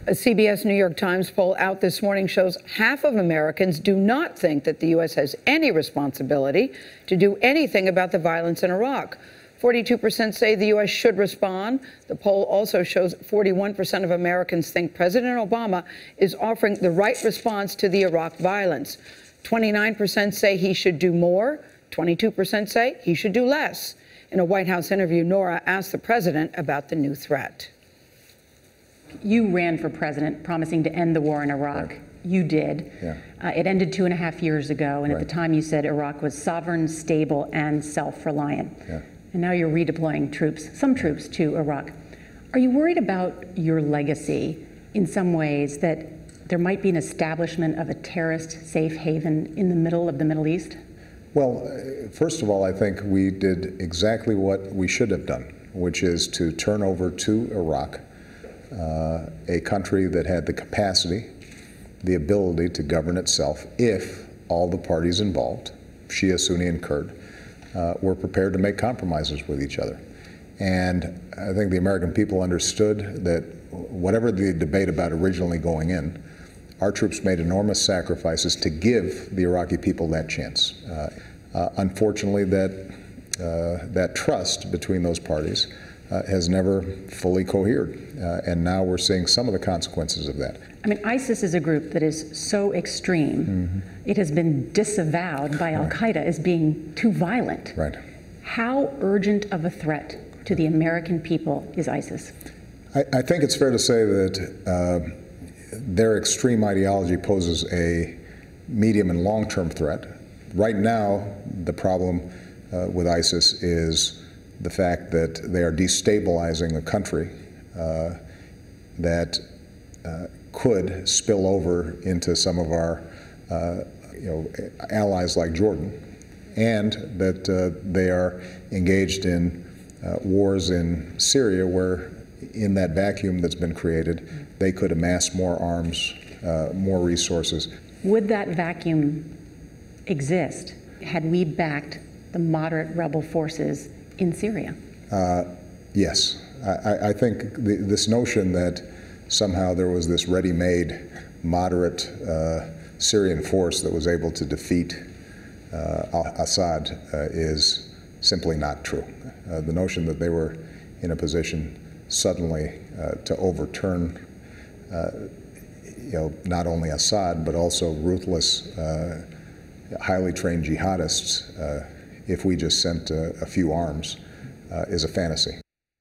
A CBS New York Times poll out this morning shows half of Americans do not think that the U.S. has any responsibility to do anything about the violence in Iraq. 42% say the U.S. should respond. The poll also shows 41% of Americans think President Obama is offering the right response to the Iraq violence. 29% say he should do more. 22% say he should do less. In a White House interview, Norah asked the president about the new threat. You ran for president promising to end the war in Iraq. Right. You did. Yeah. It ended 2.5 years ago, and right. at the time you said Iraq was sovereign, stable, and self-reliant. Yeah. And now you're redeploying troops, some troops, to Iraq. Are you worried about your legacy in some ways, that there might be an establishment of a terrorist safe haven in the middle of the Middle East? Well, first of all, I think we did exactly what we should have done, which is to turn over to Iraq a country that had the capacity, the ability to govern itself if all the parties involved, Shia, Sunni, and Kurd, were prepared to make compromises with each other. And I think the American people understood that whatever the debate about originally going in, our troops made enormous sacrifices to give the Iraqi people that chance. Unfortunately, that trust between those parties has never fully cohered, and now we're seeing some of the consequences of that. I mean, ISIS is a group that is so extreme. Mm-hmm. It has been disavowed by Al-Qaeda as being too violent. Right. How urgent of a threat to the American people is ISIS? I think it's fair to say that their extreme ideology poses a medium and long-term threat. Right now, the problem with ISIS is the fact that they are destabilizing a country that could spill over into some of our allies like Jordan, and that they are engaged in wars in Syria where, in that vacuum that's been created, they could amass more arms, more resources. Would that vacuum exist had we backed the moderate rebel forces in Syria? Yes. I think this notion that somehow there was this ready-made moderate Syrian force that was able to defeat Assad is simply not true. The notion that they were in a position suddenly to overturn not only Assad but also ruthless, highly trained jihadists if we just sent a few arms is a fantasy.